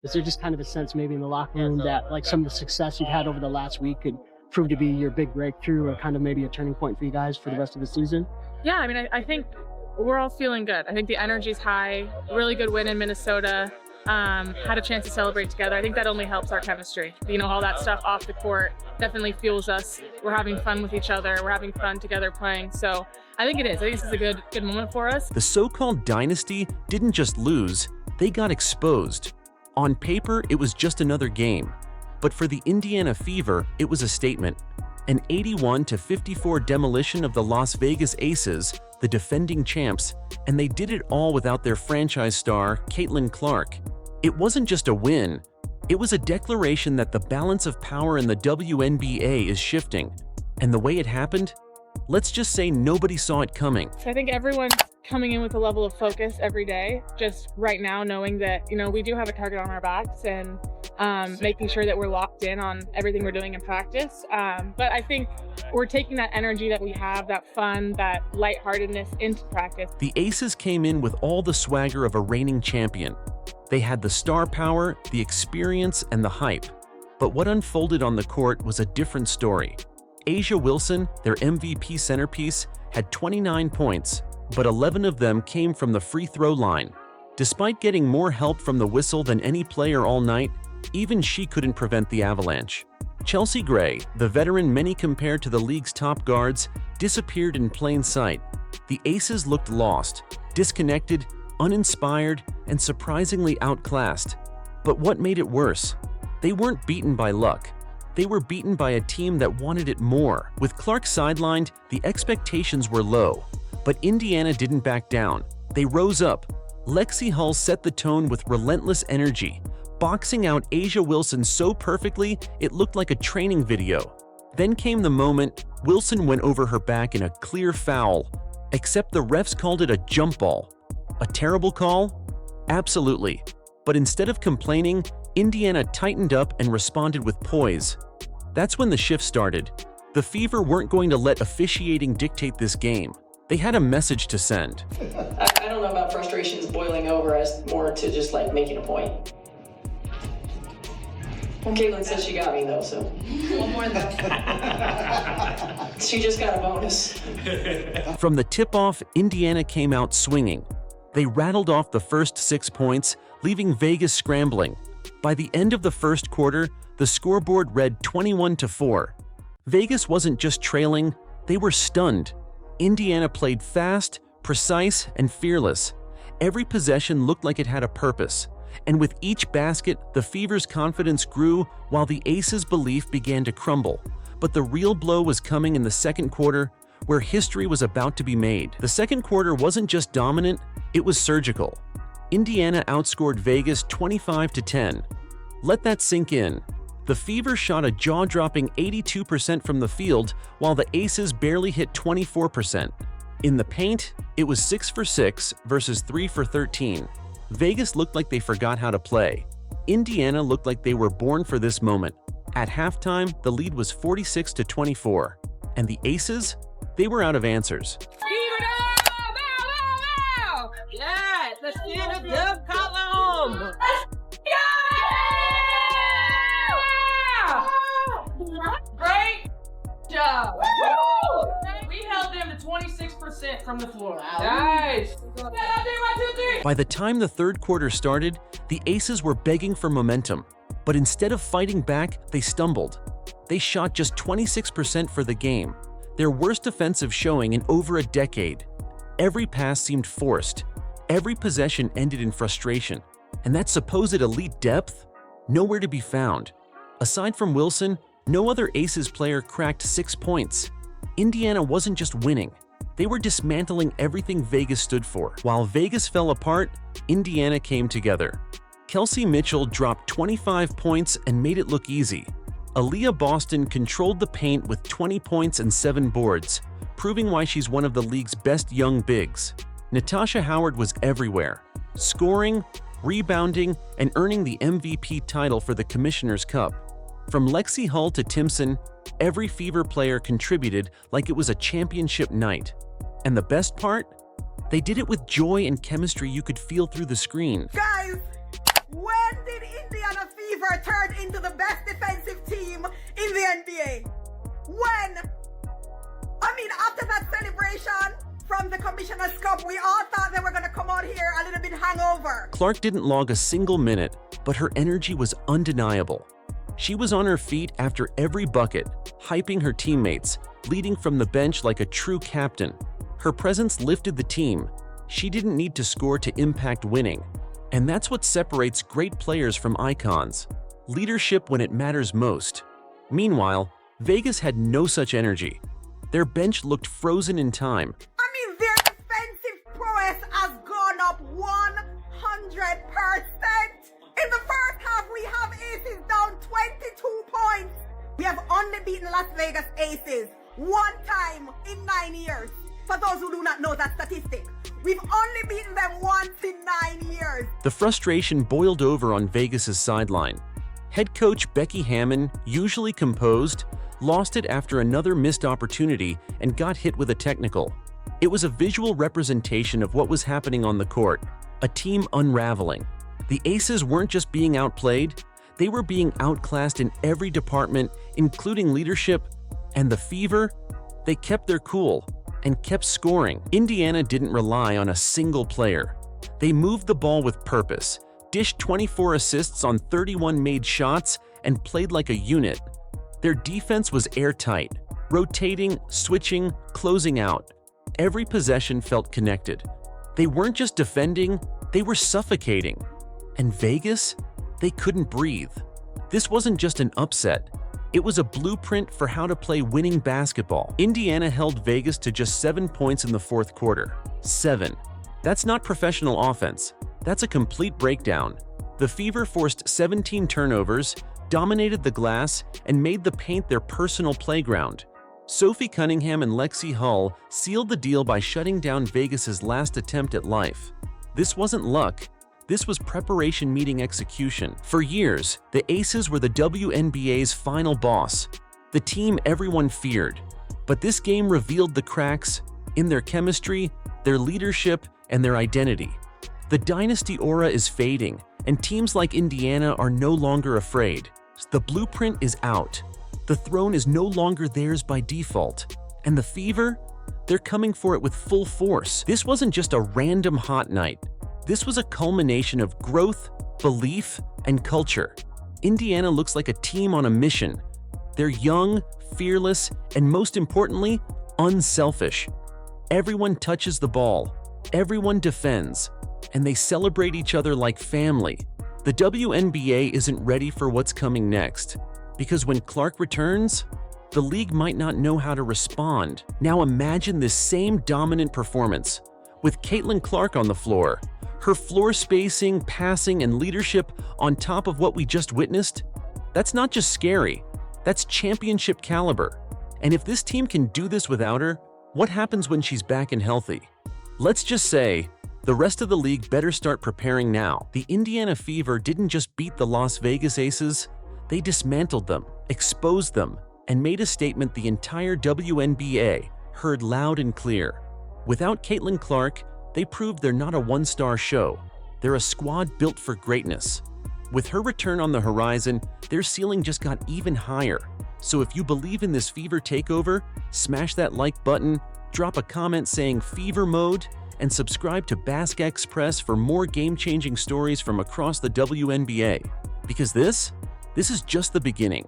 Is there just kind of a sense maybe in the locker room that like some of the success you've had over the last week could prove to be your big breakthrough or kind of maybe a turning point for you guys for the rest of the season? Yeah, I mean, I think we're all feeling good. I think the energy's high. Really good win in Minnesota. Had a chance to celebrate together. I think that only helps our chemistry. You know, all that stuff off the court definitely fuels us. We're having fun with each other. We're having fun together playing. So I think it is. I think this is a good moment for us. The so-called dynasty didn't just lose, they got exposed. On paper, it was just another game. But for the Indiana Fever, it was a statement. An 81-54 demolition of the Las Vegas Aces, the defending champs, and they did it all without their franchise star, Caitlin Clark. It wasn't just a win, it was a declaration that the balance of power in the WNBA is shifting. And the way it happened? Let's just say nobody saw it coming. So I think everyone's coming in with a level of focus every day, just right now knowing that, you know, we do have a target on our backs and making sure that we're locked in on everything we're doing in practice. But I think we're taking that energy that we have, that fun, that lightheartedness into practice. The Aces came in with all the swagger of a reigning champion. They had the star power, the experience, and the hype. But what unfolded on the court was a different story. A'ja Wilson, their MVP centerpiece, had 29 points, but 11 of them came from the free throw line. Despite getting more help from the whistle than any player all night, even she couldn't prevent the avalanche. Chelsea Gray, the veteran many compared to the league's top guards, disappeared in plain sight. The Aces looked lost, disconnected, uninspired, and surprisingly outclassed. But what made it worse? They weren't beaten by luck. They were beaten by a team that wanted it more. With Clark sidelined, the expectations were low. But Indiana didn't back down. They rose up. Lexi Hull set the tone with relentless energy, boxing out A'ja Wilson so perfectly it looked like a training video. Then came the moment Wilson went over her back in a clear foul, except the refs called it a jump ball. A terrible call? Absolutely. But instead of complaining, Indiana tightened up and responded with poise. That's when the shift started. The Fever weren't going to let officiating dictate this game. They had a message to send. I don't know about frustrations boiling over as more to just like making a point. Well, Caitlin said she got me though, so. One more though. She just got a bonus. From the tip-off, Indiana came out swinging. They rattled off the first 6 points, leaving Vegas scrambling. By the end of the first quarter, the scoreboard read 21-4. Vegas wasn't just trailing, they were stunned. Indiana played fast, precise, and fearless. Every possession looked like it had a purpose. And with each basket, the Fever's confidence grew while the Aces' belief began to crumble. But the real blow was coming in the second quarter, where history was about to be made. The second quarter wasn't just dominant, it was surgical. Indiana outscored Vegas 25-10. Let that sink in. The Fever shot a jaw-dropping 82% from the field, while the Aces barely hit 24%. In the paint, it was 6 for 6 versus 3 for 13. Vegas looked like they forgot how to play. Indiana looked like they were born for this moment. At halftime, the lead was 46-24. And the Aces? They were out of answers. Yes, let's get a dub column. Great job. We held them to 26% from the floor. Nice. By the time the third quarter started, the Aces were begging for momentum. But instead of fighting back, they stumbled. They shot just 26% for the game, their worst offensive showing in over a decade. Every pass seemed forced. Every possession ended in frustration. And that supposed elite depth? Nowhere to be found. Aside from Wilson, no other Aces player cracked 6 points. Indiana wasn't just winning. They were dismantling everything Vegas stood for. While Vegas fell apart, Indiana came together. Kelsey Mitchell dropped 25 points and made it look easy. Aaliyah Boston controlled the paint with 20 points and 7 boards, proving why she's one of the league's best young bigs. Natasha Howard was everywhere, scoring, rebounding, and earning the MVP title for the Commissioner's Cup. From Lexi Hull to Timpson, every Fever player contributed like it was a championship night. And the best part? They did it with joy and chemistry you could feel through the screen. Guys, when did Indiana Clark didn't log a single minute, but her energy was undeniable. She was on her feet after every bucket, hyping her teammates, leading from the bench like a true captain. Her presence lifted the team. She didn't need to score to impact winning. And that's what separates great players from icons: leadership when it matters most. Meanwhile, Vegas had no such energy. Their bench looked frozen in time. Their defensive prowess has gone up 100%. In the first half, we have Aces down 22 points. We have only beaten Las Vegas Aces one time in 9 years. For those who do not know that statistic, we've only beaten them once in 9 years. The frustration boiled over on Vegas's sideline. Head coach Becky Hammon, usually composed, lost it after another missed opportunity and got hit with a technical. It was a visual representation of what was happening on the court, a team unraveling. The Aces weren't just being outplayed, they were being outclassed in every department, including leadership. And the Fever? They kept their cool and kept scoring. Indiana didn't rely on a single player. They moved the ball with purpose, dished 24 assists on 31 made shots, and played like a unit. Their defense was airtight, rotating, switching, closing out. Every possession felt connected. They weren't just defending, they were suffocating. And Vegas? They couldn't breathe. This wasn't just an upset. It was a blueprint for how to play winning basketball. Indiana held Vegas to just 7 points in the fourth quarter. 7. That's not professional offense. That's a complete breakdown. The Fever forced 17 turnovers, dominated the glass, and made the paint their personal playground. Sophie Cunningham and Lexi Hull sealed the deal by shutting down Vegas's last attempt at life. This wasn't luck. This was preparation meeting execution. For years, the Aces were the WNBA's final boss, the team everyone feared. But this game revealed the cracks in their chemistry, their leadership, and their identity. The dynasty aura is fading, and teams like Indiana are no longer afraid. The blueprint is out. The throne is no longer theirs by default. And the Fever? They're coming for it with full force. This wasn't just a random hot night. This was a culmination of growth, belief, and culture. Indiana looks like a team on a mission. They're young, fearless, and most importantly, unselfish. Everyone touches the ball, everyone defends, and they celebrate each other like family. The WNBA isn't ready for what's coming next, because when Clark returns, the league might not know how to respond. Now imagine this same dominant performance, with Caitlin Clark on the floor. Her floor spacing, passing, and leadership on top of what we just witnessed? That's not just scary, that's championship caliber. And if this team can do this without her, what happens when she's back and healthy? Let's just say, the rest of the league better start preparing now. The Indiana Fever didn't just beat the Las Vegas Aces, they dismantled them, exposed them, and made a statement the entire WNBA heard loud and clear. Without Caitlin Clark, they proved they're not a one-star show. They're a squad built for greatness. With her return on the horizon, their ceiling just got even higher. So if you believe in this Fever takeover, smash that like button, drop a comment saying Fever Mode, and subscribe to BaskXpress for more game-changing stories from across the WNBA. Because this is just the beginning.